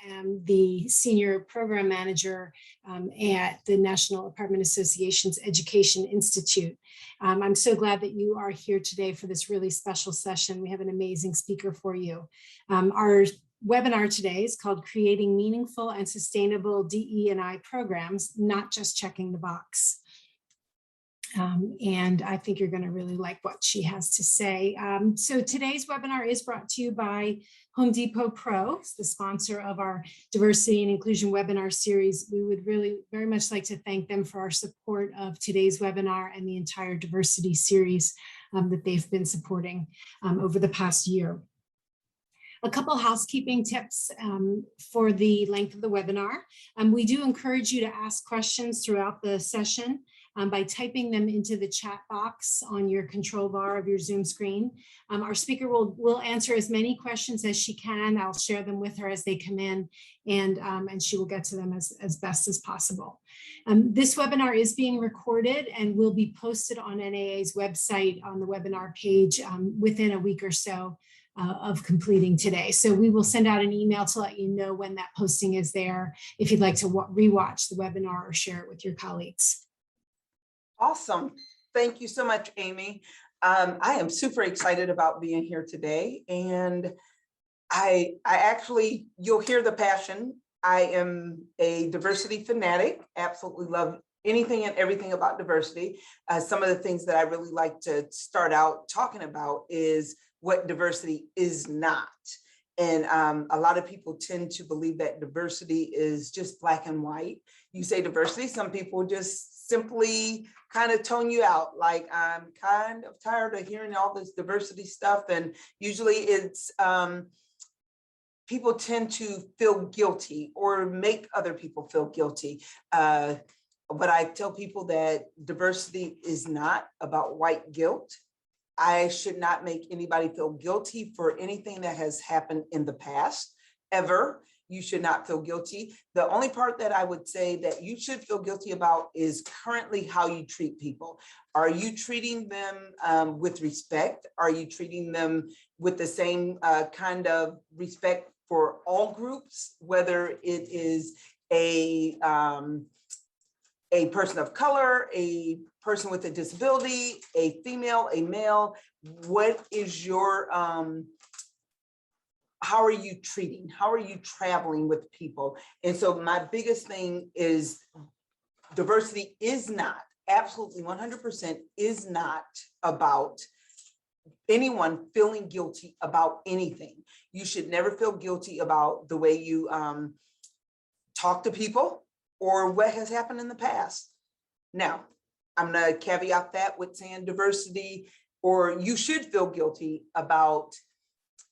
am the Senior Program Manager at the National Apartment Association's Education Institute. I'm so glad that you are here today for this really special session. We have an amazing speaker for you. Our webinar today is called Creating Meaningful and Sustainable DE&I Programs, Not Just Checking the Box. And I think you're going to really like what she has to say. So today's webinar is brought to you by Home Depot Pro, the sponsor of our diversity and inclusion webinar series. We would really very much like to thank them for our support of today's webinar and the entire diversity series that they've been supporting over the past year. A couple housekeeping tips for the length of the webinar. We do encourage you to ask questions throughout the session by typing them into the chat box on your control bar of your Zoom screen. Our speaker will answer as many questions as she can. I'll share them with her as they come in, and she will get to them as best as possible. This webinar is being recorded and will be posted on NAA's website on the webinar page within a week or so of completing today. So we will send out an email to let you know when that posting is there if you'd like to rewatch the webinar or share it with your colleagues. Awesome. Thank you so much, Amy. I am super excited about being here today. And I actually, you'll hear the passion. I am a diversity fanatic, absolutely love anything and everything about diversity. Some of the things that I really like to start out talking about is what diversity is not. And a lot of people tend to believe that diversity is just black and white. You say diversity, some people just simply kind of tone you out, like, I'm kind of tired of hearing all this diversity stuff. And usually it's people tend to feel guilty or make other people feel guilty. But I tell people that diversity is not about white guilt. I should not make anybody feel guilty for anything that has happened in the past, ever. You should not feel guilty. The only part that I would say that you should feel guilty about is currently how you treat people. Are you treating them with respect? Are you treating them with the same kind of respect for all groups, whether it is a person of color, a person with a disability, a female, a male? What is your, how are you treating? How are you traveling with people? And so my biggest thing is diversity is not, absolutely 100% is not about anyone feeling guilty about anything. You should never feel guilty about the way you talk to people or what has happened in the past. Now, I'm gonna caveat that with saying diversity, or you should feel guilty about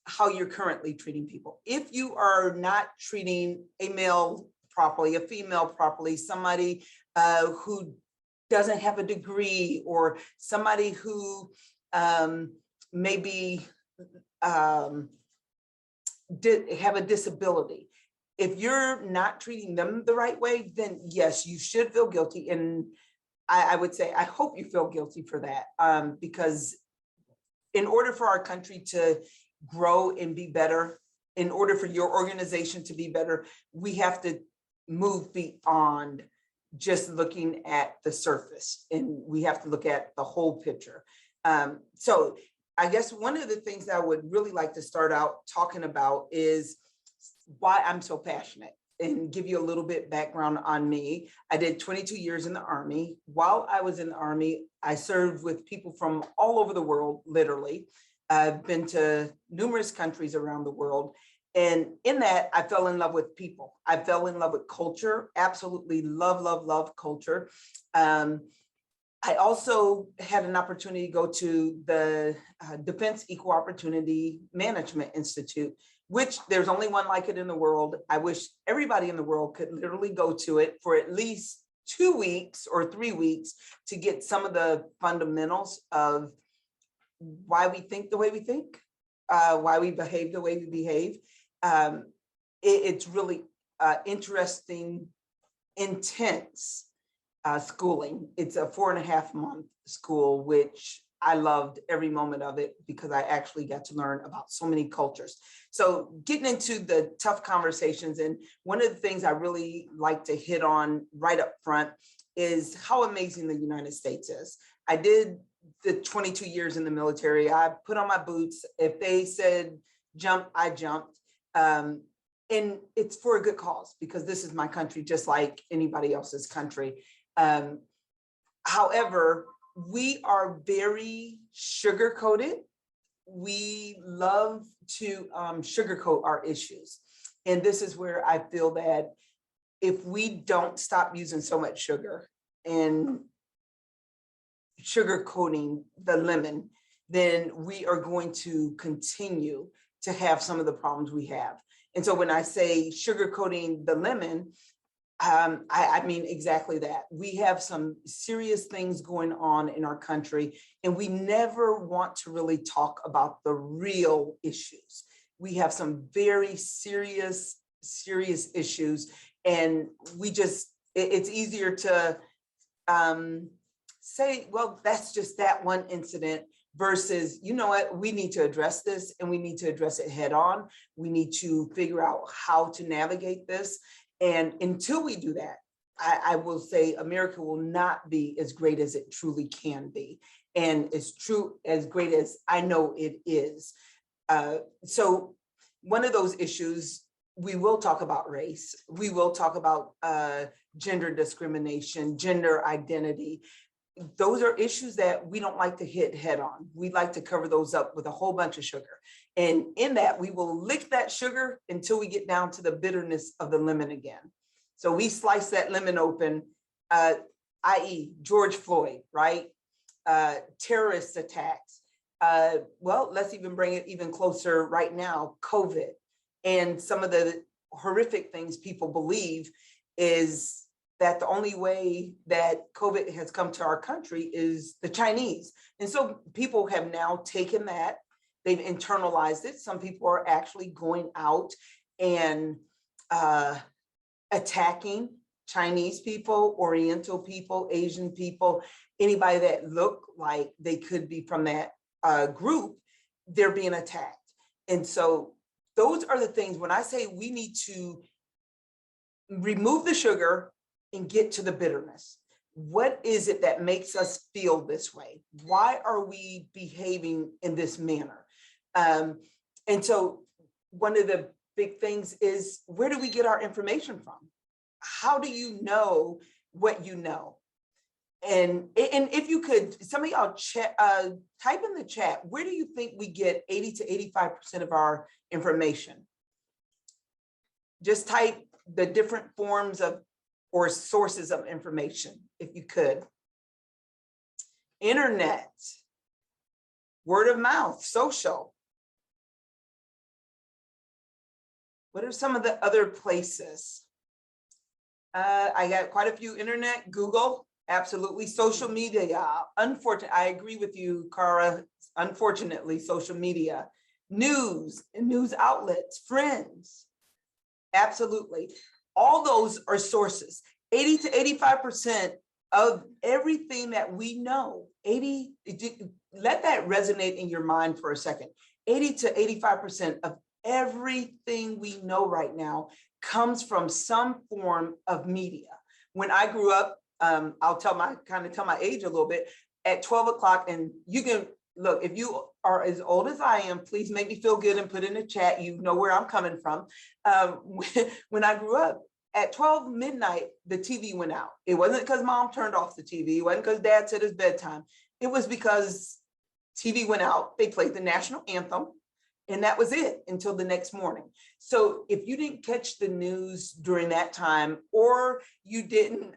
how you're currently treating people. If you are not treating a male properly, a female properly, somebody who doesn't have a degree, or somebody who maybe have a disability, if you're not treating them the right way, then yes, you should feel guilty. And I would say, I hope you feel guilty for that, because in order for our country to grow and be better, in order for your organization to be better, we have to move beyond just looking at the surface, and we have to look at the whole picture. So I guess one of the things that I would really like to start out talking about is why I'm so passionate, and give you a little bit background on me. I did 22 years in the Army. While I was in the Army, I served with people from all over the world, literally. I've been to numerous countries around the world. And in that, I fell in love with people. I fell in love with culture, absolutely love, love, love culture. I also had an opportunity to go to the Defense Equal Opportunity Management Institute, which there's only one like it in the world. I wish everybody in the world could literally go to it for at least 2 weeks or 3 weeks to get some of the fundamentals of why we think the way we think, why we behave the way we behave. It's really interesting, intense schooling. It's a 4.5-month school, which I loved every moment of it because I actually got to learn about so many cultures. So getting into the tough conversations, and one of the things I really like to hit on right up front is how amazing the United States is. I did the 22 years in the military. I put on my boots. If they said jump, I jumped. And it's for a good cause because this is my country, just like anybody else's country. However, we are very sugar-coated. We love to sugarcoat our issues. And this is where I feel that if we don't stop using so much sugar and sugarcoating the lemon, then we are going to continue to have some of the problems we have. And so when I say sugarcoating the lemon, I mean exactly that. We have some serious things going on in our country, and we never want to really talk about the real issues. We have some very serious issues, and we just, it's easier to say, well, that's just that one incident versus, you know what, we need to address this and we need to address it head on. We need to figure out how to navigate this. And until we do that, I will say America will not be as great as it truly can be. And as great as I know it is. So one of those issues, we will talk about race. We will talk about gender discrimination, gender identity. Those are issues that we don't like to hit head on. We like to cover those up with a whole bunch of sugar. And in that, we will lick that sugar until we get down to the bitterness of the lemon again. So we slice that lemon open, i.e. George Floyd, right? Terrorist attacks. Well, let's even bring it even closer right now, COVID. And some of the horrific things people believe is that the only way that COVID has come to our country is the Chinese. And so people have now taken that, they've internalized it. Some people are actually going out and attacking Chinese people, Oriental people, Asian people, anybody that look like they could be from that group, they're being attacked. And so those are the things, when I say we need to remove the sugar and get to the bitterness. What is it that makes us feel this way? Why are we behaving in this manner? And so one of the big things is, where do we get our information from? How do you know what you know? And if you could, some of y'all type in the chat, where do you think we get 80 to 85% of our information? Just type the different forms of or sources of information, if you could. Internet, word of mouth, social. What are some of the other places? I got quite a few: internet, Google, absolutely. Social media, unfortunately, I agree with you, Cara, unfortunately, social media. News and news outlets, friends, absolutely. All those are sources. 80 to 85% of everything that we know, let that resonate in your mind for a second. 80 to 85% of everything we know right now comes from some form of media. When I grew up, I'll kind of tell my age a little bit, at 12 o'clock, and you can, look, if you are as old as I am, please make me feel good and put in the chat, you know where I'm coming from. When I grew up, at 12 midnight, the TV went out. It wasn't because mom turned off the TV. It wasn't because dad said it's bedtime. It was because TV went out. They played the national anthem, and that was it until the next morning. So if you didn't catch the news during that time, or you didn't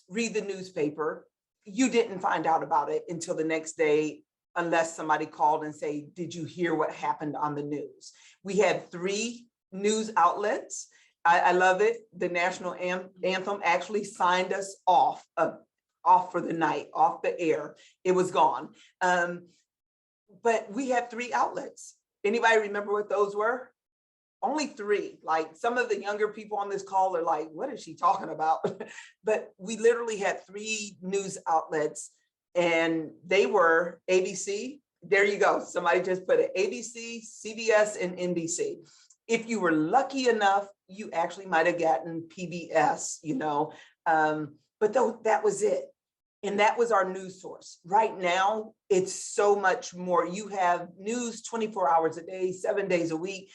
read the newspaper, you didn't find out about it until the next day, unless somebody called and say, did you hear what happened on the news? We had 3 news outlets. I love it. The national anthem actually signed us off for the night, off the air. It was gone. But we had 3 outlets. Anybody remember what those were? Only 3. Like, some of the younger people on this call are like, what is she talking about? But we literally had 3 news outlets And they were ABC. There you go. Somebody just put it, ABC, CBS, and NBC. If you were lucky enough, you actually might have gotten PBS, but that was it. And that was our news source. Right now, it's so much more. You have news 24 hours a day, 7 days a week.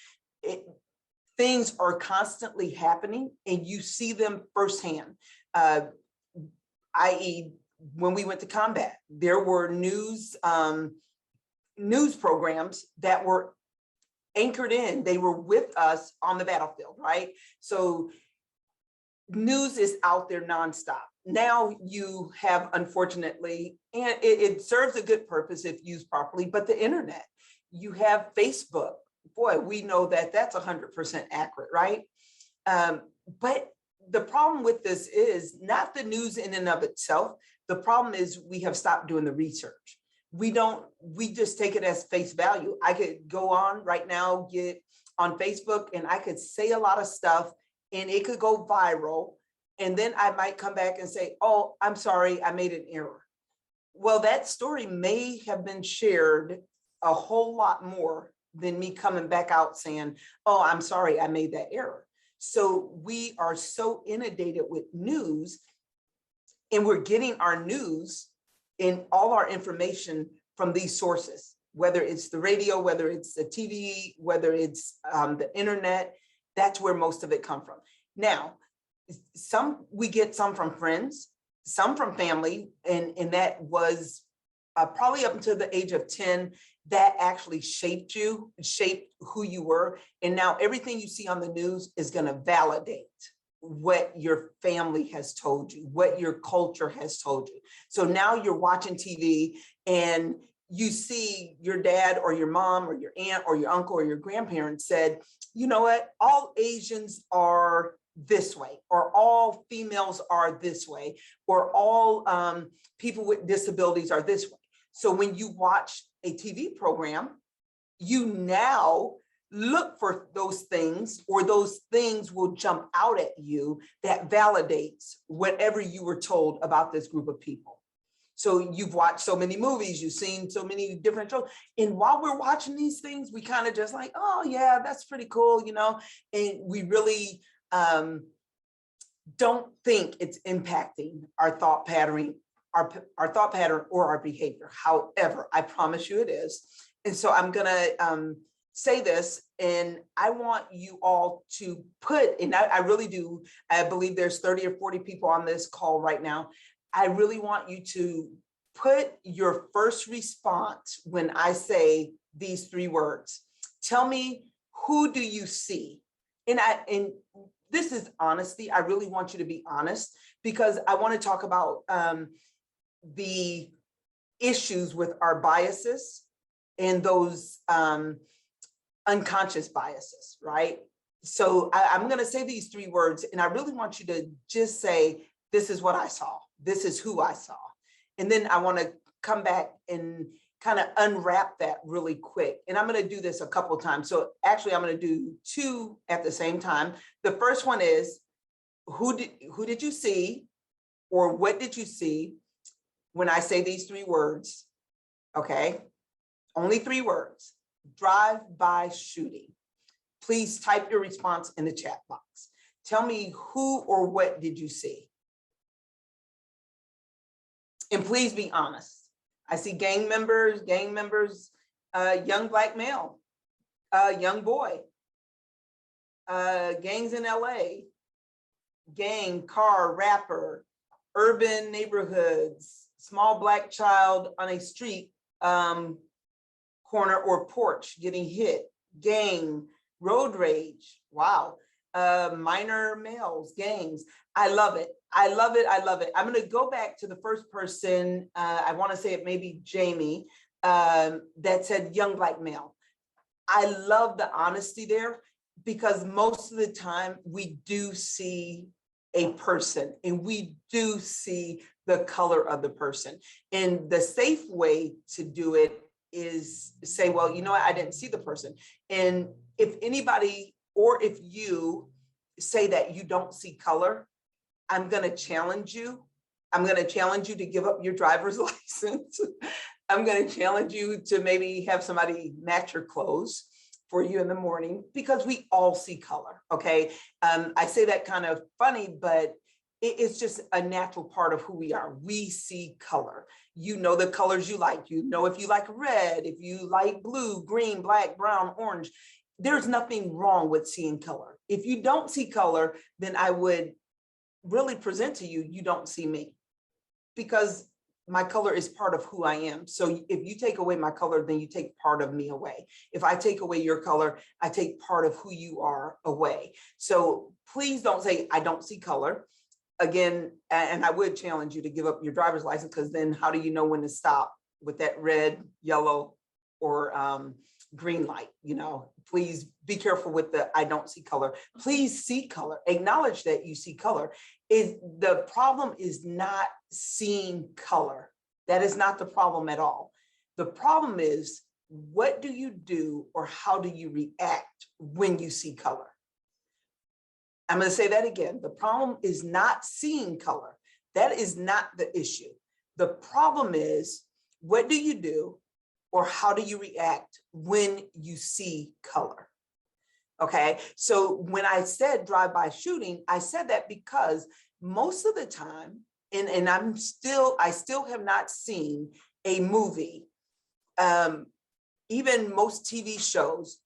Things are constantly happening and you see them firsthand. I.e., when we went to combat, there were news programs that were anchored in. They were with us on the battlefield, right? So news is out there nonstop. Now you have, unfortunately, and it serves a good purpose if used properly, but the internet, you have Facebook. Boy, we know that that's 100% accurate, right? But the problem with this is not the news in and of itself. The problem is we have stopped doing the research. We just take it as face value. I could go on right now, get on Facebook, and I could say a lot of stuff and it could go viral. And then I might come back and say, oh, I'm sorry, I made an error. Well, that story may have been shared a whole lot more than me coming back out saying, oh, I'm sorry, I made that error. So we are so inundated with news, and we're getting our news and all our information from these sources, whether it's the radio, whether it's the TV, whether it's the internet. That's where most of it comes from. Now, we get some from friends, some from family, and that was probably up until the age of 10, that actually shaped who you were. And now everything you see on the news is going to validate what your family has told you, what your culture has told you. So now you're watching TV and you see your dad or your mom or your aunt or your uncle or your grandparents said, you know what, all Asians are this way, or all females are this way, or all people with disabilities are this way. So when you watch a TV program, you now look for those things, or those things will jump out at you that validates whatever you were told about this group of people. So you've watched so many movies, you've seen so many different shows. And while we're watching these things, we kind of just like, oh yeah, that's pretty cool, and we really don't think it's impacting our thought pattern, our thought pattern or our behavior. However, I promise you it is. And so I'm gonna say this, and I want you all to put, and I really do, I believe there's 30 or 40 people on this call right now. I really want you to put your first response when I say these 3 words. Tell me, who do you see? And this is honesty. I really want you to be honest, because I want to talk about the issues with our biases and those unconscious biases, right? So I'm going to say these 3 words, and I really want you to just say, this is what I saw. This is who I saw. And then I want to come back and kind of unwrap that really quick. And I'm going to do this a couple of times. So actually, I'm going to do 2 at the same time. The first one is, who did you see, or what did you see when I say these 3 words? Okay, only 3 words. Drive-by shooting. Please type your response in the chat box. Tell me, who or what did you see? And please be honest. I see gang members, young Black male, young boy, gangs in LA, gang, car, rapper, urban neighborhoods, small Black child on a street corner or porch getting hit, gang, road rage, wow, minor males, gangs. I love it. I love it. I love it. I'm going to go back to the first person. I want to say it may be Jamie, that said young Black male. I love the honesty there, because most of the time we do see a person and we do see the color of the person. And the safe way to do it is say, well, you know what, I didn't see the person. And if anybody, or if you say that you don't see color, I'm going to challenge you. I'm going to challenge you to give up your driver's license. I'm going to challenge you to maybe have somebody match your clothes for you in the morning, because we all see color, okay? I say that kind of funny, but it's just a natural part of who we are. We see color. You know the colors you like. You know if you like red, if you like blue, green, black, brown, orange. There's nothing wrong with seeing color. If you don't see color, then I would really present to you, you don't see me, because my color is part of who I am. So if you take away my color, then you take part of me away. If I take away your color, I take part of who you are away. So please don't say, I don't see color. Again, and I would challenge you to give up your driver's license, because then how do you know when to stop with that red, yellow, or green light? You know, please be careful with the I don't see color. Please see color. Acknowledge that you see color. The problem is not seeing color. That is not the problem at all. The problem is, what do you do or how do you react when you see color? I'm going to say that again. The problem is not seeing color. That is not the issue. The problem is, what do you do or how do you react when you see color? Okay, so when I said drive-by shooting, I said that because most of the time, and I still have not seen a movie, even most TV shows,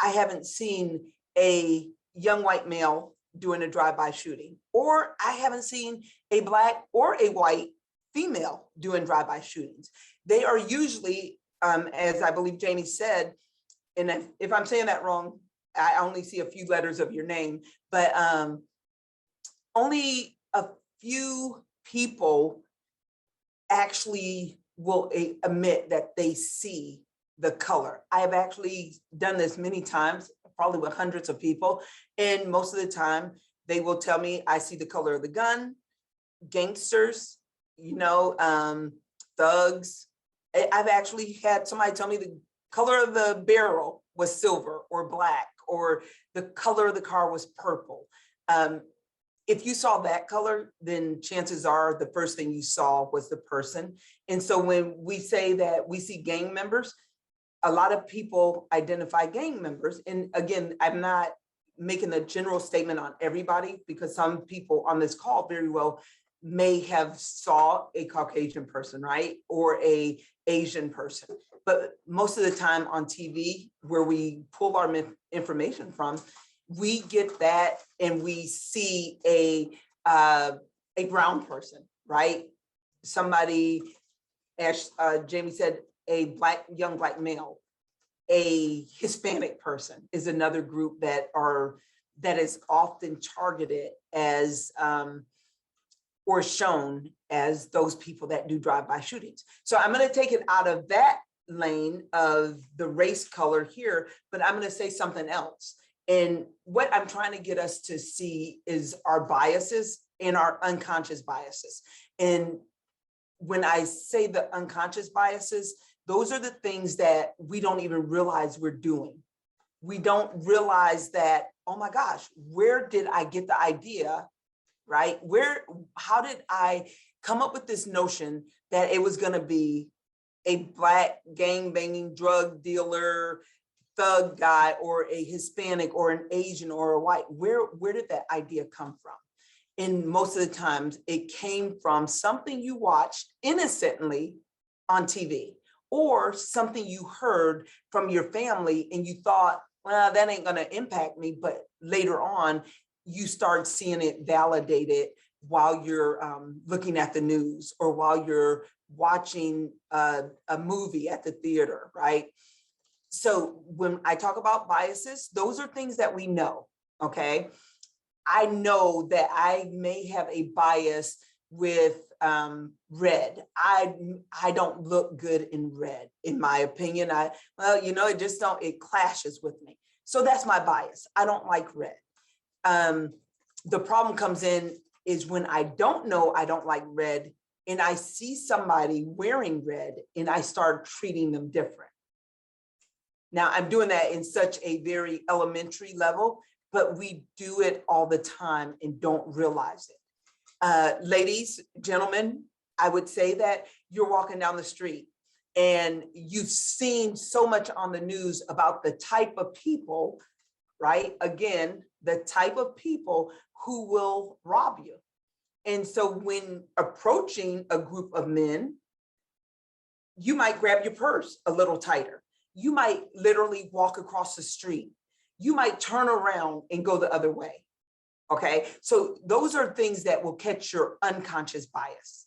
I haven't seen a young white male doing a drive-by shooting, or I haven't seen a Black or a white female doing drive-by shootings. They are usually, as I believe Jamie said, and if I'm saying that wrong, I only see a few letters of your name, but only a few people actually will admit that they see the color. I have actually done this many times, probably with hundreds of people, and most of the time they will tell me, I see the color of the gun, gangsters, you know, thugs. I've actually had somebody tell me the color of the barrel was silver or black, or the color of the car was purple. If you saw that color, then chances are the first thing you saw was the person. And so when we say that we see gang members, a lot of people identify gang members. And again, I'm not making a general statement on everybody, because some people on this call very well may have saw a Caucasian person, right? Or a Asian person. But most of the time on TV, where we pull our information from, we get that and we see a brown person, right? Somebody, as Jamie said, a young black male. A Hispanic person is another group that is often targeted as or shown as those people that do drive-by shootings. So I'm going to take it out of that lane of the race color here, but I'm going to say something else. And what I'm trying to get us to see is our biases and our unconscious biases. And when I say the unconscious biases, those are the things that we don't even realize we're doing. We don't realize that, oh my gosh, where did I get the idea, right? How did I come up with this notion that it was gonna be a Black gang banging drug dealer, thug guy, or a Hispanic or an Asian or a white? Where did that idea come from? And most of the times it came from something you watched innocently on TV, or something you heard from your family and you thought, well, that ain't gonna impact me. But later on, you start seeing it validated while you're looking at the news, or while you're watching a movie at the theater, right? So when I talk about biases, those are things that we know, okay? I know that I may have a bias with red. I don't look good in red, in my opinion. It clashes with me. So that's my bias. I don't like red. The problem comes in is when I don't know I don't like red, and I see somebody wearing red and I start treating them different. Now I'm doing that in such a very elementary level, but we do it all the time and don't realize it. Ladies, gentlemen, I would say that you're walking down the street and you've seen so much on the news about the type of people, right? Again, the type of people who will rob you. And so when approaching a group of men, you might grab your purse a little tighter. You might literally walk across the street. You might turn around and go the other way. Okay, so those are things that will catch your unconscious bias.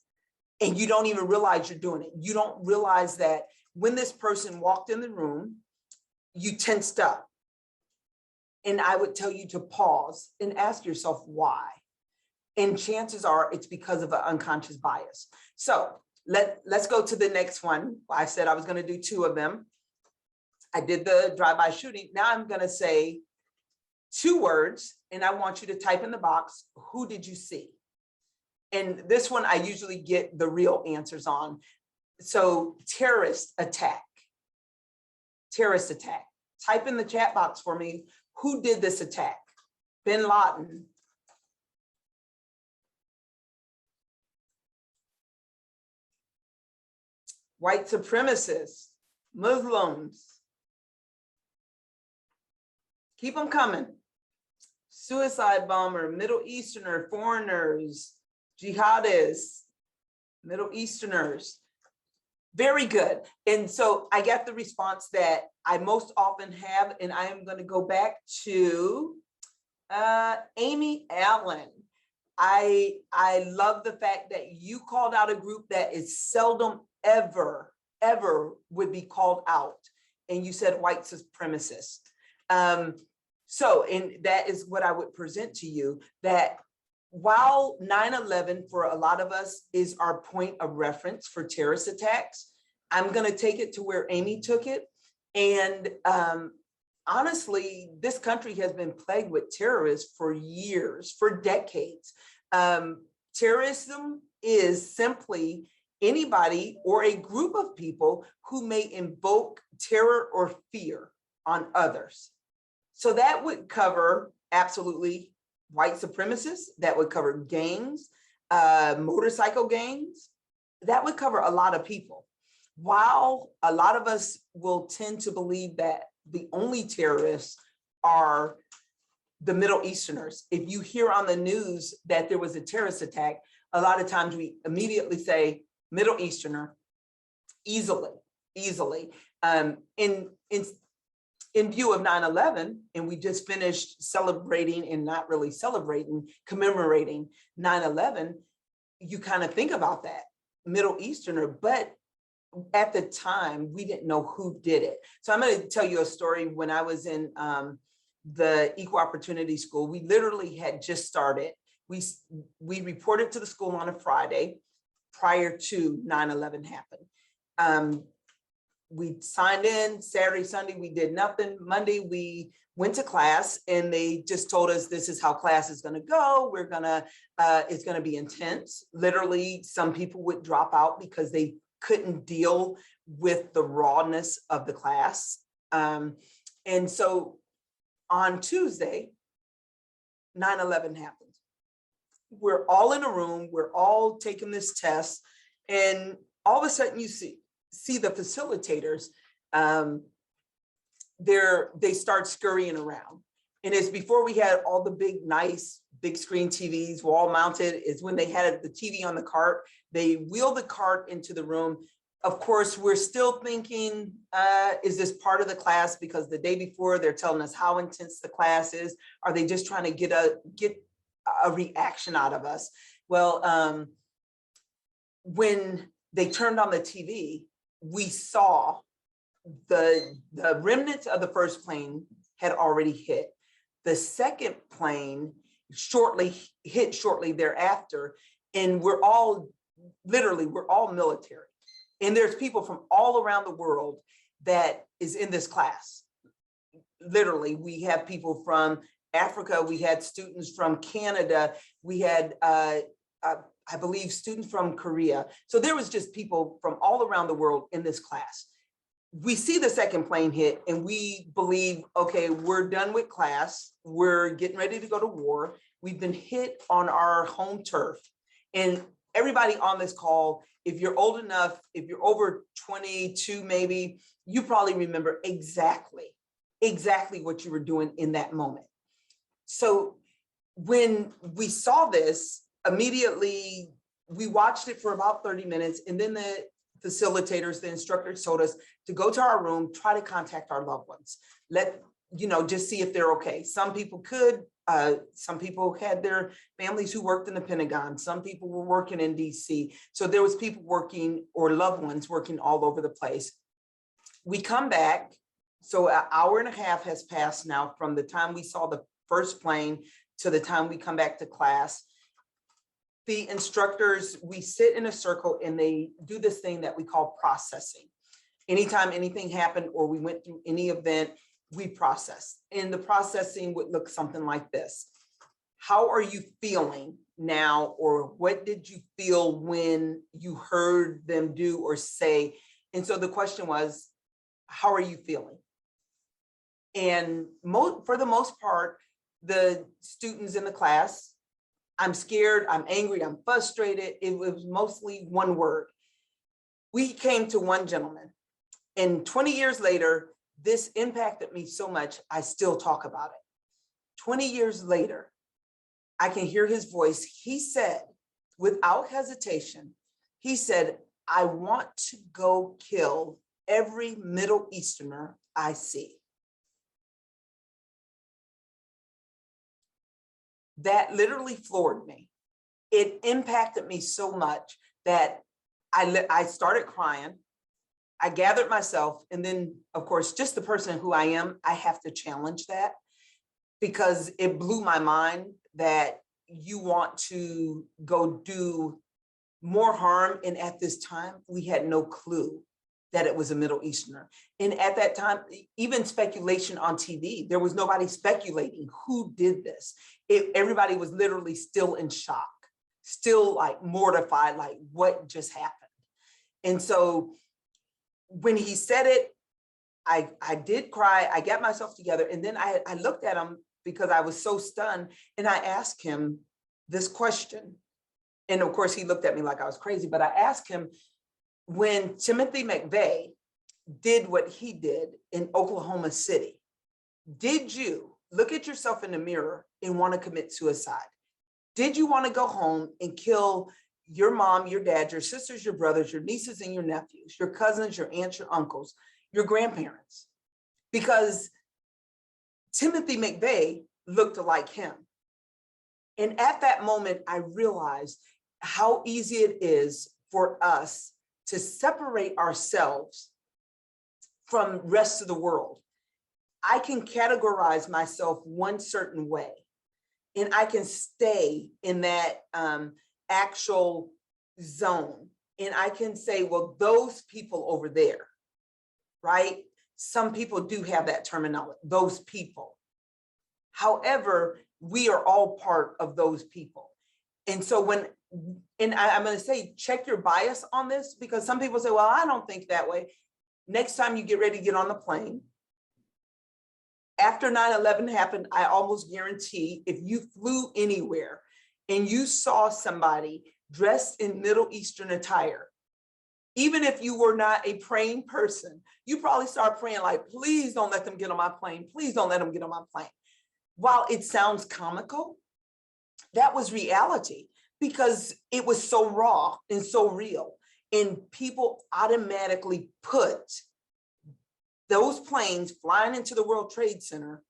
And you don't even realize you're doing it. You don't realize that when this person walked in the room, you tensed up. And I would tell you to pause and ask yourself why. And chances are it's because of an unconscious bias. So let's go to the next one. I said I was going to do 2 of them. I did the drive-by shooting. Now I'm going to say 2 words, and I want you to type in the box, who did you see? And this one, I usually get the real answers on. So terrorist attack, terrorist attack. Type in the chat box for me, who did this attack? Bin Laden. White supremacists, Muslims. Keep them coming. Suicide bomber, Middle Easterner, foreigners, jihadists, Middle Easterners. Very good. And so I got the response that I most often have, and I am going to go back to Amy Allen. I love the fact that you called out a group that is seldom ever would be called out. And you said white supremacists. So, and that is what I would present to you, that while 9/11 for a lot of us is our point of reference for terrorist attacks, I'm going to take it to where Amy took it. And honestly, this country has been plagued with terrorists for years, for decades. Terrorism is simply anybody or a group of people who may invoke terror or fear on others. So that would cover absolutely white supremacists, that would cover gangs, motorcycle gangs, that would cover a lot of people. While a lot of us will tend to believe that the only terrorists are the Middle Easterners, if you hear on the news that there was a terrorist attack, a lot of times we immediately say Middle Easterner, easily. In view of 9/11, and we just finished celebrating and not really celebrating, commemorating 9/11, you kind of think about that, Middle Easterner, but at the time, we didn't know who did it. So I'm going to tell you a story. When I was in the Equal Opportunity School, we literally had just started. We reported to the school on a Friday prior to 9/11 happened. We signed in Saturday, Sunday, we did nothing. Monday, we went to class and they just told us this is how class is going to go. It's going to be intense. Literally, some people would drop out because they couldn't deal with the rawness of the class. And so on Tuesday, 9/11 happened. We're all in a room, we're all taking this test, and all of a sudden you see the facilitators, they start scurrying around. And it's before we had all the big, nice, big screen TVs, wall mounted, is when they had the TV on the cart. They wheeled the cart into the room. Of course, we're still thinking, is this part of the class? Because the day before they're telling us how intense the class is. Are they just trying to get a reaction out of us? Well, when they turned on the TV, we saw the remnants of the first plane had already hit. The second plane hit shortly thereafter, and we're all military. And there's people from all around the world that is in this class. Literally, we have people from Africa, we had students from Canada, we had, I believe, students from Korea. So there was just people from all around the world in this class. We see the second plane hit and we believe, okay, we're done with class. We're getting ready to go to war. We've been hit on our home turf. And everybody on this call, if you're old enough, if you're over 22, maybe, you probably remember exactly what you were doing in that moment. So when we saw this, immediately we watched it for about 30 minutes, and then the facilitators, the instructors told us to go to our room, try to contact our loved ones. Just see if they're okay. Some people could, some people had their families who worked in the Pentagon. Some people were working in DC. So there was people working, or loved ones working, all over the place. We come back. So an hour and a half has passed now from the time we saw the first plane to the time we come back to class. The instructors, we sit in a circle and they do this thing that we call processing. Anytime anything happened or we went through any event, we process. And the processing would look something like this. How are you feeling now? Or what did you feel when you heard them do or say? And so the question was, how are you feeling? And for the most part, the students in the class, I'm scared, I'm angry, I'm frustrated. It was mostly one word. We came to one gentleman, and 20 years later, this impacted me so much, I still talk about it. 20 years later, I can hear his voice. He said, without hesitation, he said, I want to go kill every Middle Easterner I see. That literally floored me. It impacted me so much that I started crying. I gathered myself, and then, of course, just the person who I am, I have to challenge that, because it blew my mind that you want to go do more harm. And at this time, we had no clue that it was a Middle Easterner. And at that time, even speculation on TV, there was nobody speculating who did this. Everybody was literally still in shock, still like mortified, like what just happened. And so when he said it, I did cry, I got myself together. And then I looked at him because I was so stunned, and I asked him this question. And of course, he looked at me like I was crazy, but I asked him, when Timothy McVeigh did what he did in Oklahoma City, did you look at yourself in the mirror and want to commit suicide? Did you want to go home and kill your mom, your dad, your sisters, your brothers, your nieces and your nephews, your cousins, your aunts, your uncles, your grandparents? Because Timothy McVeigh looked like him. And at that moment, I realized how easy it is for us to separate ourselves from the rest of the world. I can categorize myself one certain way, and I can stay in that actual zone. And I can say, well, those people over there, right? Some people do have that terminology, those people. However, we are all part of those people. And so I'm going to say, check your bias on this, because some people say, well, I don't think that way. Next time you get ready to get on the plane, after 9/11 happened, I almost guarantee if you flew anywhere and you saw somebody dressed in Middle Eastern attire, even if you were not a praying person, you probably start praying like, please don't let them get on my plane. Please don't let them get on my plane. While it sounds comical, that was reality, because it was so raw and so real. And people automatically put those planes flying into the World Trade Center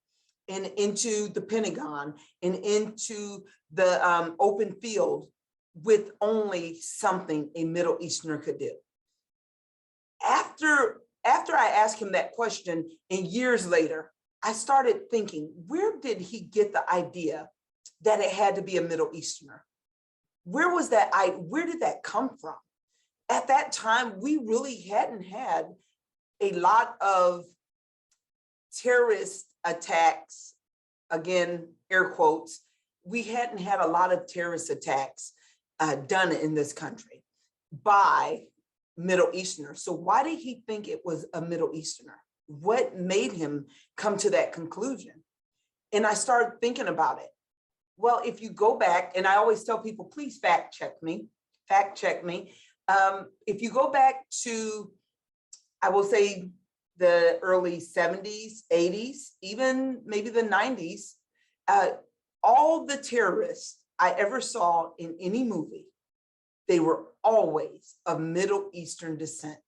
and into the Pentagon and into the open field with only something a Middle Easterner could do. After I asked him that question, and years later, I started thinking, where did he get the idea that it had to be a Middle Easterner? Where did that come from? At that time, we really hadn't had a lot of terrorist attacks, again, air quotes. We hadn't had a lot of terrorist attacks done in this country by Middle Easterners. So why did he think it was a Middle Easterner? What made him come to that conclusion? And I started thinking about it. Well, if you go back, and I always tell people, please fact check me. If you go back to, I will say, the early 70s, 80s, even maybe the 90s, all the terrorists I ever saw in any movie, they were always of Middle Eastern descent.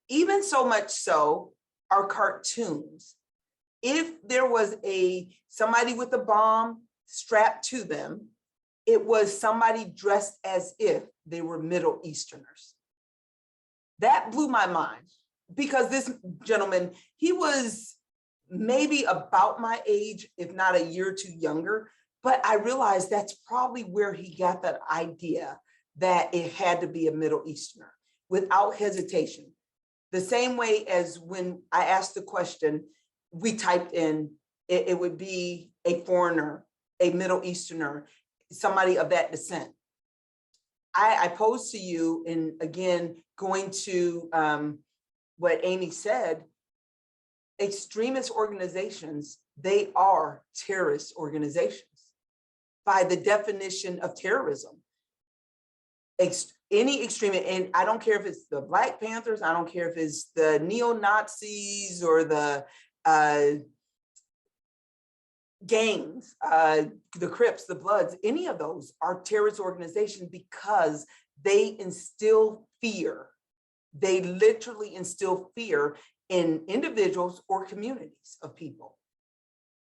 Even so much so, our cartoons, if there was somebody with a bomb strapped to them, it was somebody dressed as if they were Middle Easterners. That blew my mind, because this gentleman, he was maybe about my age, if not a year or two younger, but I realized that's probably where he got that idea that it had to be a Middle Easterner without hesitation. The same way as when I asked the question, we typed in, it would be a foreigner, a Middle Easterner, somebody of that descent. I pose to you, and again, going to what Amy said, extremist organizations, they are terrorist organizations by the definition of terrorism. Any extremist, and I don't care if it's the Black Panthers, I don't care if it's the neo-Nazis or the gangs, the Crips, the Bloods, any of those are terrorist organizations because they instill fear. They literally instill fear in individuals or communities of people.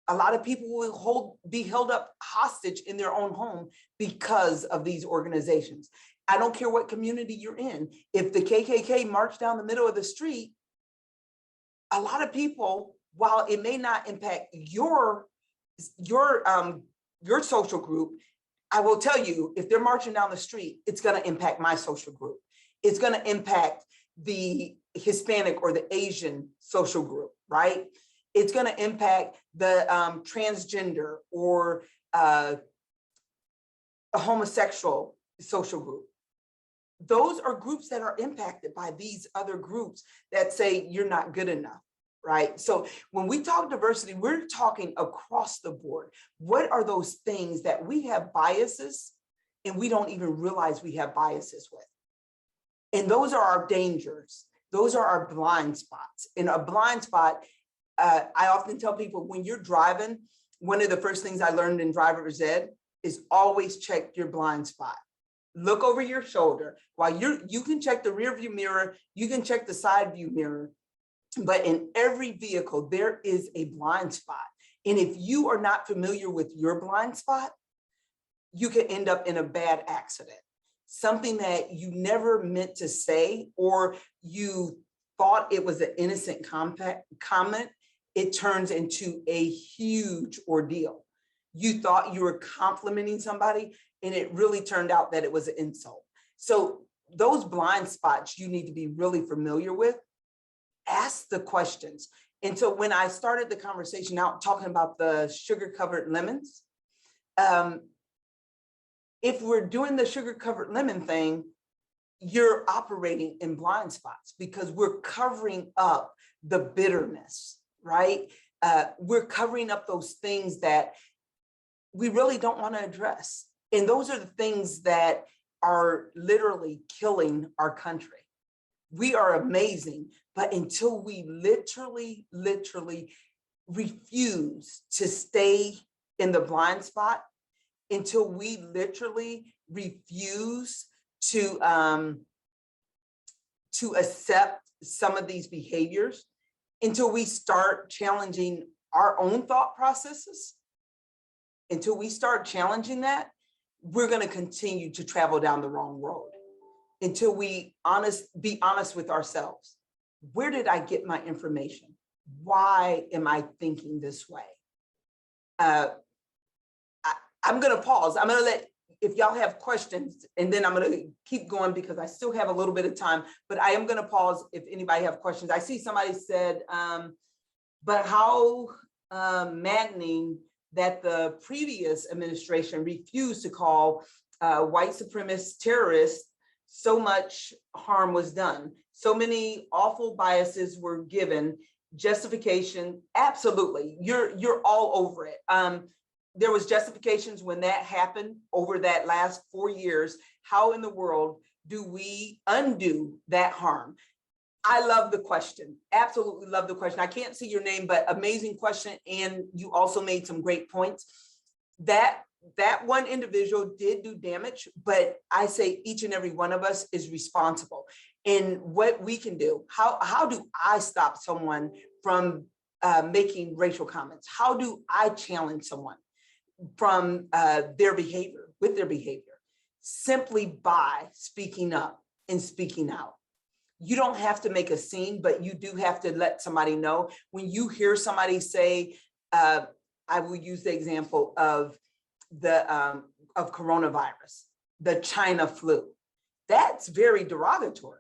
A lot of people will be held up hostage in their own home because of these organizations. I don't care what community you're in. If the KKK march down the middle of the street, a lot of people, while it may not impact your social group, I will tell you, if they're marching down the street, it's going to impact my social group. It's going to impact the Hispanic or the Asian social group, right? It's going to impact the transgender or a homosexual social group. Those are groups that are impacted by these other groups that say you're not good enough, right? So when we talk diversity, we're talking across the board. What are those things that we have biases and we don't even realize we have biases with? And those are our dangers. Those are our blind spots. In a blind spot, I often tell people, when you're driving, one of the first things I learned in driver's ed is always check your blind spot. Look over your shoulder. While you can check the rear view mirror, you can check the side view mirror, but in every vehicle, there is a blind spot. And if you are not familiar with your blind spot, you can end up in a bad accident. Something that you never meant to say, or you thought it was an innocent comment, it turns into a huge ordeal. You thought you were complimenting somebody, and it really turned out that it was an insult. So those blind spots you need to be really familiar with. Ask the questions. And so when I started the conversation out talking about the sugar-covered lemons, if we're doing the sugar-covered lemon thing, you're operating in blind spots because we're covering up the bitterness, right? We're covering up those things that we really don't want to address. And those are the things that are literally killing our country. We are amazing, but until we literally refuse to stay in the blind spot, until we literally refuse to accept some of these behaviors, until we start challenging our own thought processes, until we start challenging that, we're going to continue to travel down the wrong road. Until we be honest with ourselves. Where did I get my information? Why am I thinking this way? I'm going to pause. I'm going to let, if y'all have questions, and then I'm going to keep going because I still have a little bit of time, but I am going to pause if anybody have questions. I see somebody said, but how maddening that the previous administration refused to call white supremacist terrorists. So much harm was done. So many awful biases were given. Justification, absolutely. You're all over it. there was justifications when that happened over that last 4 years. How in the world do we undo that harm? I love the question. Absolutely love the question. I can't see your name, but amazing question. And you also made some great points. That one individual did do damage, but I say each and every one of us is responsible in what we can do. How do I stop someone from making racial comments? How do I challenge someone from their behavior, with their behavior? Simply by speaking up and speaking out. You don't have to make a scene, but you do have to let somebody know. When you hear somebody say, I will use the example of coronavirus, the China flu. That's very derogatory.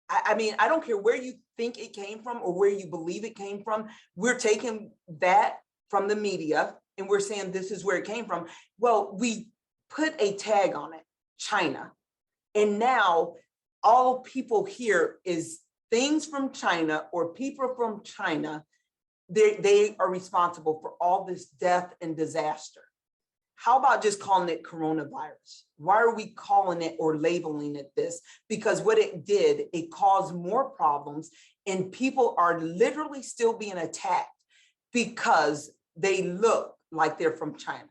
I mean, I don't care where you think it came from or where you believe it came from. We're taking that from the media and we're saying this is where it came from. Well, we put a tag on it, China. And now all people hear is things from China or people from China. They are responsible for all this death and disaster. How about just calling it coronavirus? Why are we calling it or labeling it this? Because what it did, it caused more problems and people are literally still being attacked because they look like they're from China.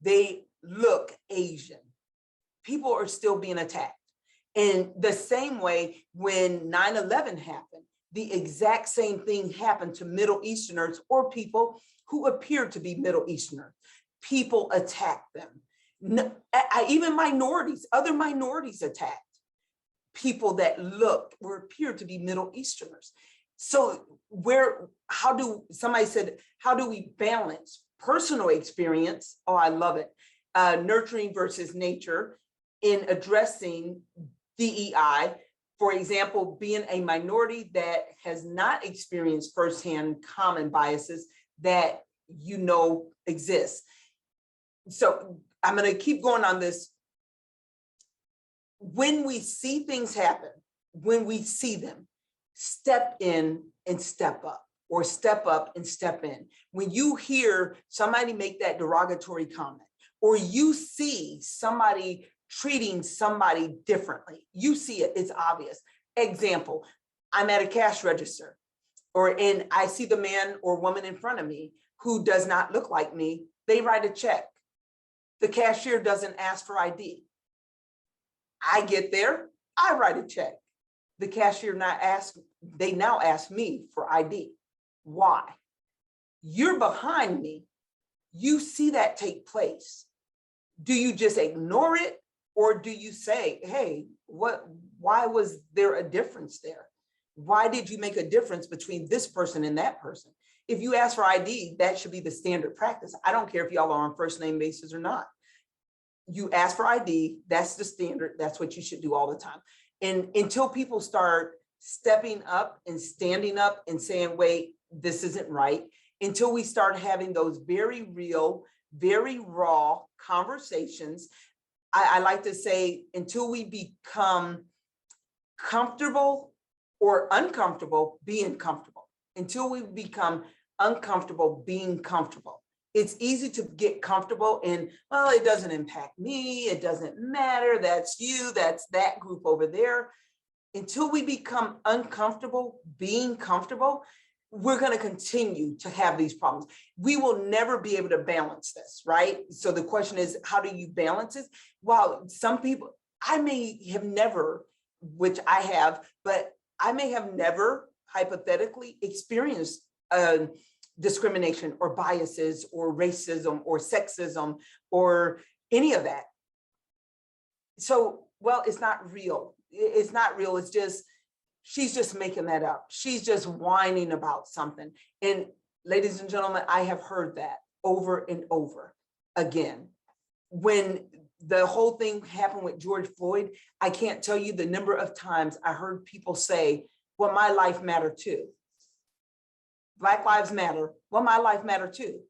They look Asian. People are still being attacked. In the same way, when 9/11 happened, the exact same thing happened to Middle Easterners or people who appeared to be Middle Easterners. People attacked them. Even minorities, other minorities attacked people that look or appear to be Middle Easterners. So somebody said, how do we balance personal experience? Oh, I love it. Nurturing versus nature in addressing DEI, for example, being a minority that has not experienced firsthand common biases that you know exist. So I'm going to keep going on this. When we see things happen, when we see them, step in and step up, or step up and step in. When you hear somebody make that derogatory comment, or you see somebody treating somebody differently, you see it, it's obvious. Example, I'm at a cash register, and I see the man or woman in front of me who does not look like me. They write a check. The cashier doesn't ask for ID. I get there, I write a check. The cashier now ask me for ID. Why? You're behind me. You see that take place. Do you just ignore it? Or do you say, hey, why was there a difference there? Why did you make a difference between this person and that person? If you ask for ID, that should be the standard practice. I don't care if y'all are on first name basis or not. You ask for ID, that's the standard. That's what you should do all the time. And until people start stepping up and standing up and saying, wait, this isn't right, until we start having those very real, very raw conversations, I like to say, until we become comfortable or uncomfortable being comfortable, until we become uncomfortable being comfortable. It's easy to get comfortable in, well, it doesn't impact me, it doesn't matter, that's you, that's that group over there. Until we become uncomfortable being comfortable, we're going to continue to have these problems. We will never be able to balance this, right? So the question is, how do you balance it? Well, some people, I may have never, which I have, but I may have never hypothetically experienced discrimination or biases or racism or sexism or any of that. So, well, it's not real. It's not real. It's just, she's just making that up. She's just whining about something. And ladies and gentlemen, I have heard that over and over again. When the whole thing happened with George Floyd, I can't tell you the number of times I heard people say, well, my life mattered too. Black lives matter. Well, my life mattered too.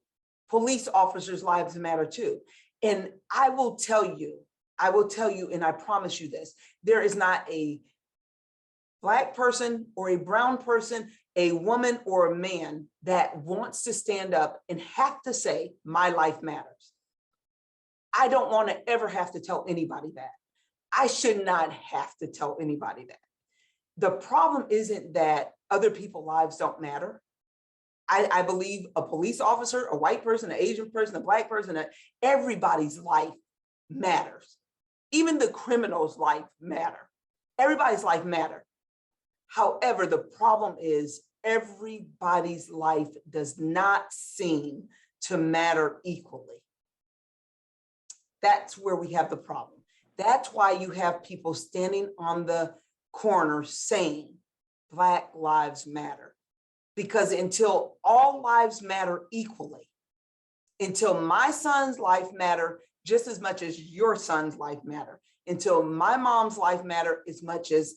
Police officers' lives matter too. And I will tell you, and I promise you this, there is not a Black person or a brown person, a woman or a man that wants to stand up and have to say, my life matters. I don't want to ever have to tell anybody that. I should not have to tell anybody that. The problem isn't that other people's lives don't matter. I believe a police officer, a white person, an Asian person, a black person, everybody's life matters. Even the criminal's life matter. Everybody's life matter. However, the problem is everybody's life does not seem to matter equally. That's where we have the problem. That's why you have people standing on the corner saying Black Lives Matter. Because until all lives matter equally, until my son's life matter just as much as your son's life matter, until my mom's life matter as much as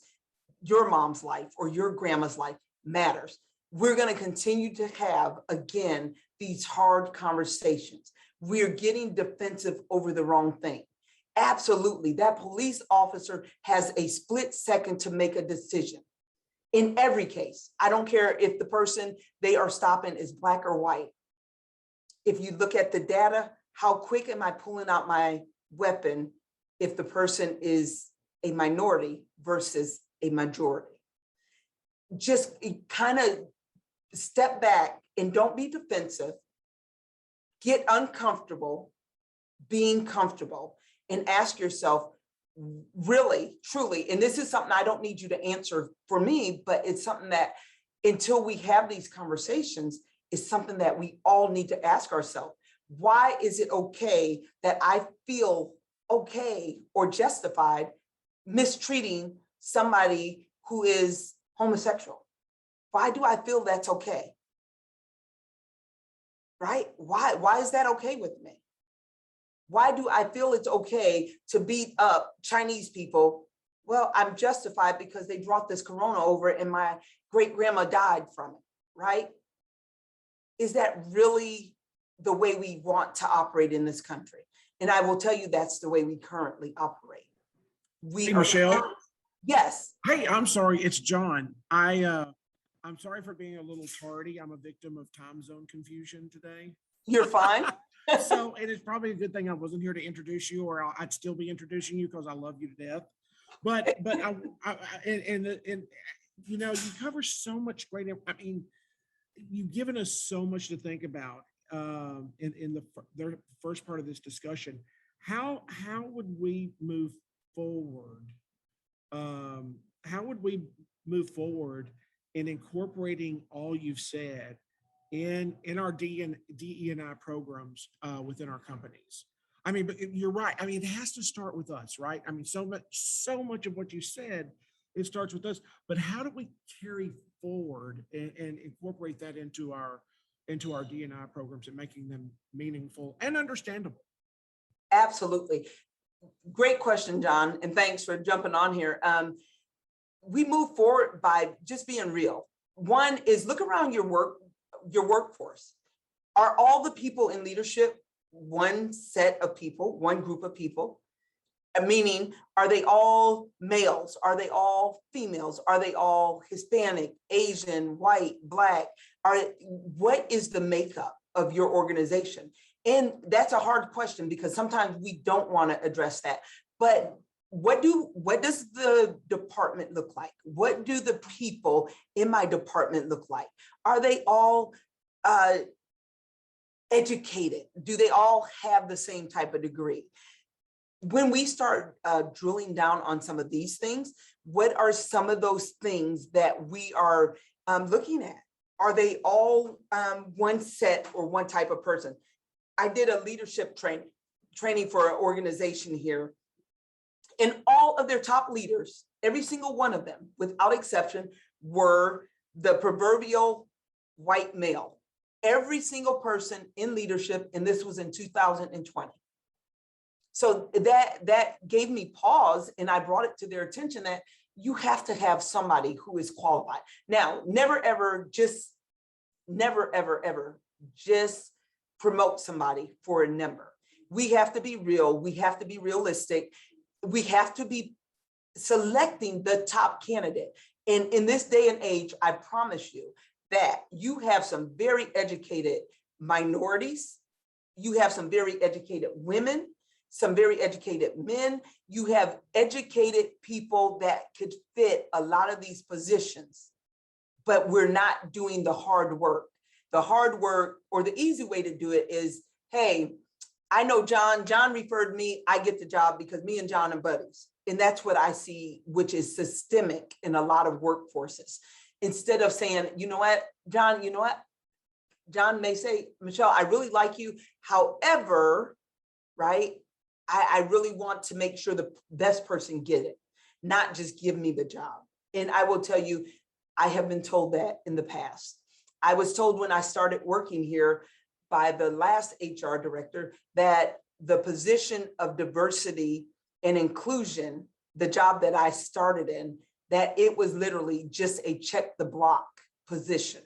your mom's life or your grandma's life matters, we're going to continue to have, again, these hard conversations. We're getting defensive over the wrong thing. Absolutely, that police officer has a split second to make a decision. In every case, I don't care if the person they are stopping is Black or white. If you look at the data, how quick am I pulling out my weapon if the person is a minority versus a majority? Just kind of step back and don't be defensive. Get uncomfortable being comfortable and ask yourself, really, truly, and this is something I don't need you to answer for me, but it's something that until we have these conversations, is something that we all need to ask ourselves. Why is it okay that I feel okay or justified mistreating somebody who is homosexual? Why do I feel that's okay? Right? Why is that okay with me? Why do I feel it's okay to beat up Chinese people? Well, I'm justified because they brought this corona over and my great grandma died from it, right? Is that really the way we want to operate in this country? And I will tell you that's the way we currently operate. Hey, Michelle. Yes. Hey, I'm sorry, it's John. I'm sorry for being a little tardy. I'm a victim of time zone confusion today. You're fine. So, and it's probably a good thing I wasn't here to introduce you, or I'd still be introducing you because I love you to death. But you know, you cover so much great. I mean, you've given us so much to think about in the first part of this discussion. How would we move forward? How would we move forward in incorporating all you've said in our DE&I programs within our companies? I mean, but you're right. I mean, it has to start with us, right? I mean, so much of what you said, it starts with us. But how do we carry forward and incorporate that into our DE&I programs and making them meaningful and understandable? Absolutely. Great question, John, and thanks for jumping on here. We move forward by just being real. One is look around your workforce. Are all the people in leadership one set of people, one group of people? Meaning, are they all males? Are they all females? Are they all Hispanic, Asian, white, Black? What is the makeup of your organization? And that's a hard question because sometimes we don't want to address that. But what does the department look like? What do the people in my department look like? Are they all educated? Do they all have the same type of degree? When we start drilling down on some of these things, what are some of those things that we are looking at? Are they all one set or one type of person? I did a leadership training for an organization here, and all of their top leaders, every single one of them, without exception, were the proverbial white male. Every single person in leadership, and this was in 2020. So that gave me pause, and I brought it to their attention that you have to have somebody who is qualified. Now, never, ever, just promote somebody for a number. We have to be real. We have to be realistic. We have to be selecting the top candidate. And in this day and age, I promise you that you have some very educated minorities. You have some very educated women. some very educated men. You have educated people that could fit a lot of these positions, but we're not doing the hard work. The hard work, or the easy way to do it, is, hey, I know John referred me, I get the job because me and John are buddies. And that's what I see, which is systemic in a lot of workforces. Instead of saying, you know what, John, John may say, Michelle, I really like you. However, right, I really want to make sure the best person get it, not just give me the job. And I will tell you, I have been told that in the past. I was told when I started working here by the last HR director that the position of diversity and inclusion, the job that I started in, that it was literally just a check the block position.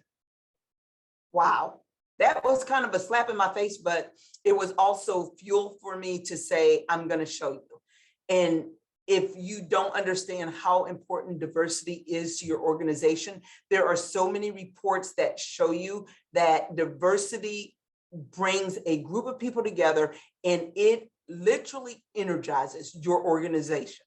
Wow, that was kind of a slap in my face, but it was also fuel for me to say, I'm going to show you. And if you don't understand how important diversity is to your organization, there are so many reports that show you that diversity brings a group of people together, and it literally energizes your organization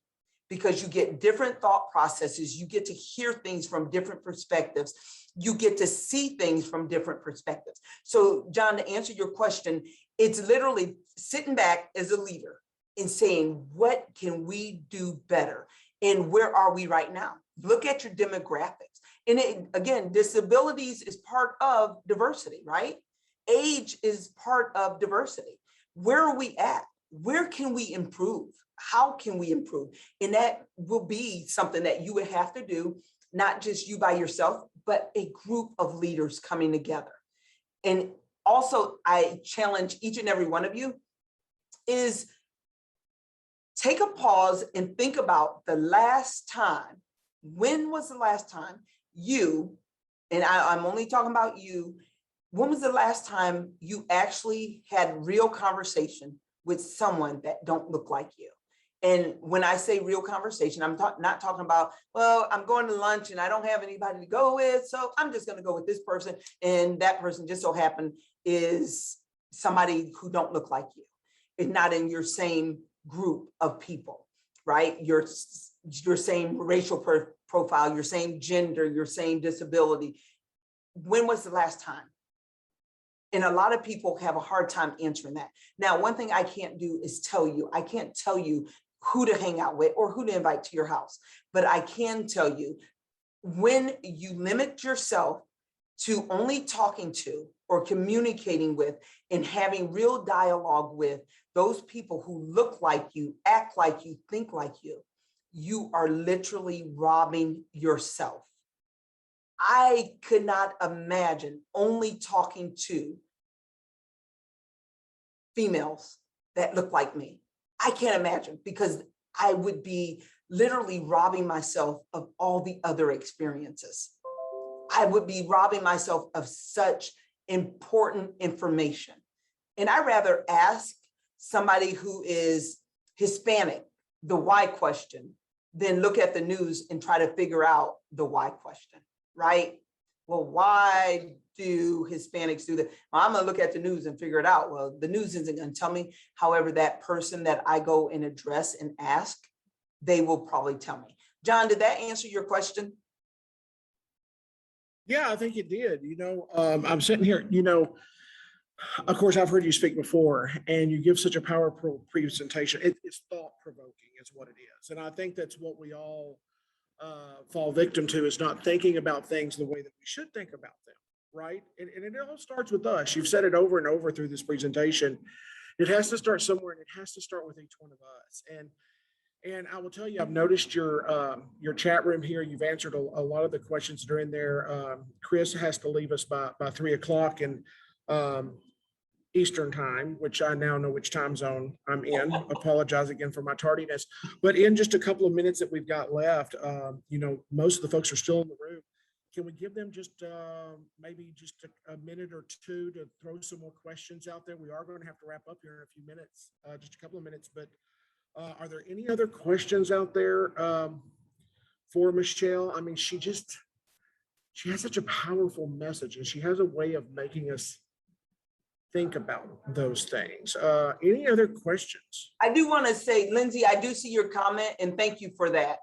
because you get different thought processes. You get to hear things from different perspectives. You get to see things from different perspectives. So, John, to answer your question, it's literally sitting back as a leader and saying, what can we do better? And where are we right now? Look at your demographics. And again, disabilities is part of diversity, right? Age is part of diversity. Where are we at? Where can we improve? How can we improve? And that will be something that you would have to do, not just you by yourself, but a group of leaders coming together. And also, I challenge each and every one of you is take a pause and think about the last time. When was the last time you, and I'm only talking about you, when was the last time you actually had real conversation with someone that don't look like you? And when I say real conversation, I'm not talking about, well, I'm going to lunch and I don't have anybody to go with, so I'm just going to go with this person. And that person just so happened is somebody who don't look like you. It's not in your same group of people, right? Your same racial profile, your same gender, your same disability. When was the last time? And a lot of people have a hard time answering that. Now, one thing I can't do is I can't tell you who to hang out with or who to invite to your house. But I can tell you, when you limit yourself to only talking to or communicating with and having real dialogue with those people who look like you, act like you, think like you are literally robbing yourself. I could not imagine only talking to females that look like me. I can't imagine, because I would be literally robbing myself of all the other experiences. I would be robbing myself of such important information. And I rather ask somebody who is Hispanic the why question than look at the news and try to figure out the why question, right? Well, why do Hispanics do that? Well, I'm gonna look at the news and figure it out. Well, the news isn't gonna tell me. However, that person that I go and address and ask, they will probably tell me. John, did that answer your question? Yeah, I think it did. I'm sitting here, of course, I've heard you speak before, and you give such a powerful presentation. It's thought-provoking is what it is. And I think that's what we all fall victim to, is not thinking about things the way that we should think about them, right? And it all starts with us. You've said it over and over through this presentation. It has to start somewhere, and it has to start with each one of us. And I will tell you, I've noticed your chat room here. You've answered a lot of the questions that are in there. Chris has to leave us by 3:00 and Eastern time, which I now know which time zone I'm in. Apologize again for my tardiness. But in just a couple of minutes that we've got left, most of the folks are still in the room. Can we give them just maybe just a minute or two to throw some more questions out there? We are going to have to wrap up here in a few minutes, just a couple of minutes. But are there any other questions out there for Michelle? I mean, she has such a powerful message, and she has a way of making us think about those things. Any other questions? I do want to say, Lindsay, I do see your comment and thank you for that.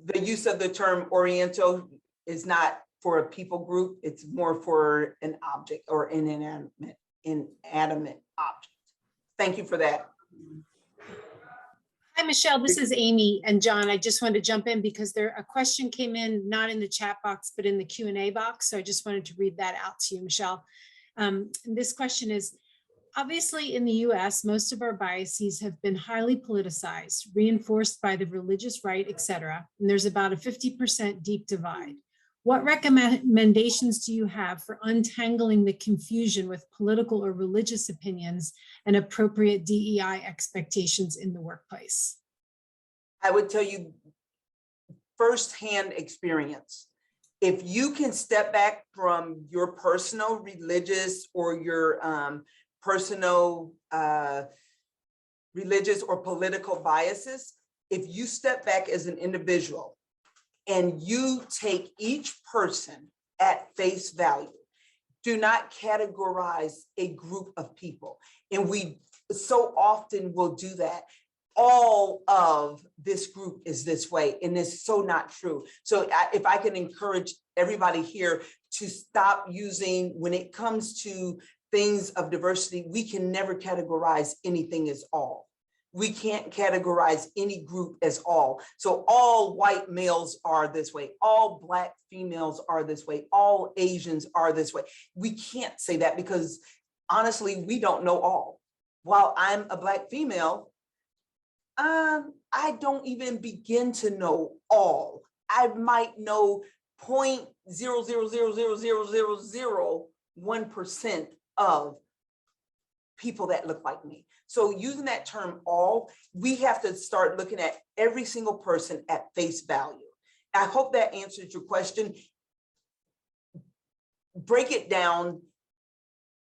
The use of the term Oriental is not for a people group. It's more for an object or an inanimate object. Thank you for that. Hi, Michelle, this is Amy and John. I just wanted to jump in because a question came in, not in the chat box, but in the Q&A box. So I just wanted to read that out to you, Michelle. This question is, obviously in the US, most of our biases have been highly politicized, reinforced by the religious right, et cetera. And there's about a 50% deep divide. What recommendations do you have for untangling the confusion with political or religious opinions and appropriate DEI expectations in the workplace? I would tell you firsthand experience. If you can step back from your personal religious or your personal religious or political biases, if you step back as an individual and you take each person at face value, do not categorize a group of people. And we so often will do that. All of this group is this way, and it's so not true. So if I can encourage everybody here to stop using, when it comes to things of diversity, we can never categorize anything as all. We can't categorize any group as all. So all white males are this way, all Black females are this way, all Asians are this way. We can't say that because honestly, we don't know all. While I'm a Black female, I don't even begin to know all. I might know 0.0000001% of people that look like me. So using that term all, we have to start looking at every single person at face value. I hope that answers your question. Break it down,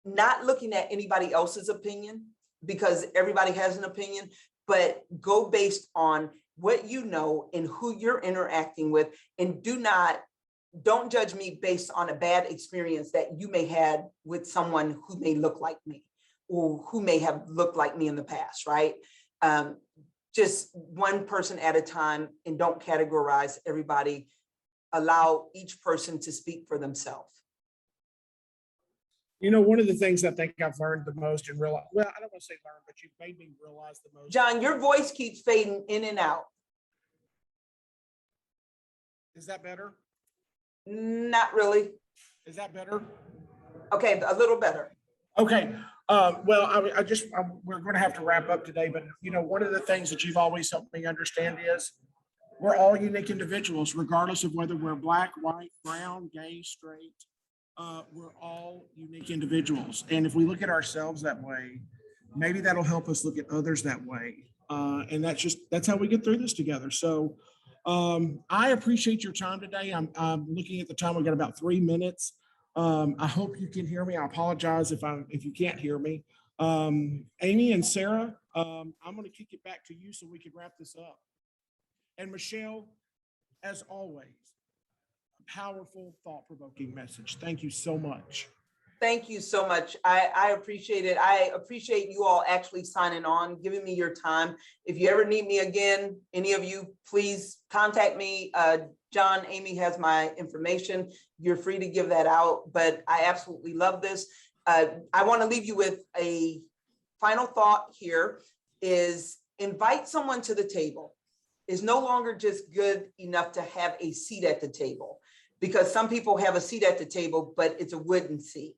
not looking at anybody else's opinion, because everybody has an opinion, but go based on what you know and who you're interacting with, and don't judge me based on a bad experience that you may have with someone who may look like me or who may have looked like me in the past, right? Just one person at a time, and don't categorize everybody. Allow each person to speak for themselves. You know, one of the things I think I've learned the most and realized, well, I don't want to say learn, but you've made me realize the most. John, your voice keeps fading in and out. Is that better? Not really. Is that better? Okay, a little better. Okay. Well, we're going to have to wrap up today, but you know, one of the things that you've always helped me understand is we're all unique individuals, regardless of whether we're Black, white, brown, gay, straight. We're all unique individuals. And if we look at ourselves that way, maybe that'll help us look at others that way. And that's how we get through this together. So I appreciate your time today. I'm looking at the time. We've got about 3 minutes. I hope you can hear me. I apologize if you can't hear me. Amy and Sarah, I'm going to kick it back to you so we can wrap this up. And Michelle, as always, powerful, thought-provoking message. Thank you so much. Thank you so much. I appreciate it. I appreciate you all actually signing on, giving me your time. If you ever need me again, any of you, please contact me. John, Amy has my information. You're free to give that out, but I absolutely love this. I want to leave you with a final thought here is invite someone to the table. It's no longer just good enough to have a seat at the table, because some people have a seat at the table, but it's a wooden seat.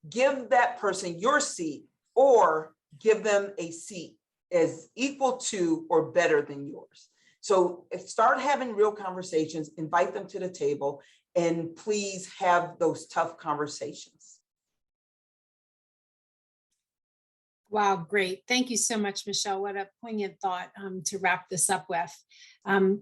Give that person your seat, or give them a seat as equal to or better than yours. So start having real conversations, invite them to the table, and please have those tough conversations. Wow, great. Thank you so much, Michelle. What a poignant thought to wrap this up with.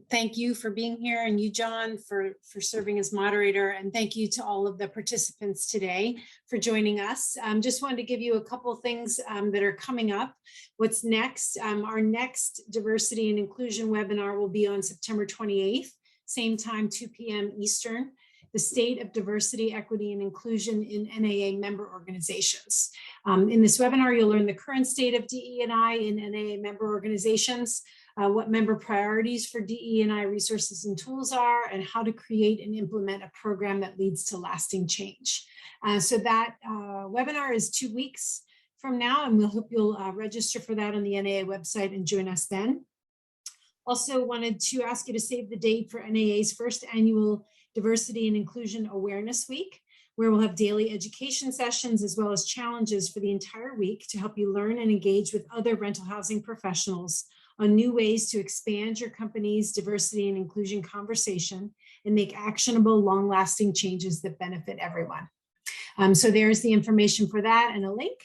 Thank you for being here, and you, John, for serving as moderator. And thank you to all of the participants today for joining us. Just wanted to give you a couple of things that are coming up. What's next? Our next diversity and inclusion webinar will be on September 28th, same time, 2 p.m. Eastern. the state of diversity, equity, and inclusion in NAA member organizations. In this webinar, you'll learn the current state of DE&I in NAA member organizations, what member priorities for DE&I resources and tools are, and how to create and implement a program that leads to lasting change. So that webinar is 2 weeks from now, and we'll hope you'll register for that on the NAA website and join us then. Also wanted to ask you to save the date for NAA's first annual Diversity and Inclusion Awareness Week, where we'll have daily education sessions as well as challenges for the entire week to help you learn and engage with other rental housing professionals on new ways to expand your company's diversity and inclusion conversation and make actionable, long-lasting changes that benefit everyone. So there's the information for that and a link.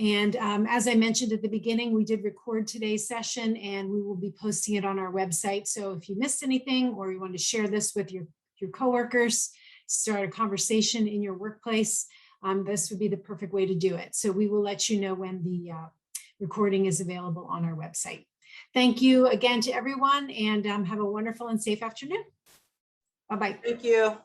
And as I mentioned at the beginning, we did record today's session and we will be posting it on our website. So if you missed anything or you want to share this with your coworkers, start a conversation in your workplace, this would be the perfect way to do it. So we will let you know when the recording is available on our website. Thank you again to everyone, and have a wonderful and safe afternoon. Bye-bye. Thank you.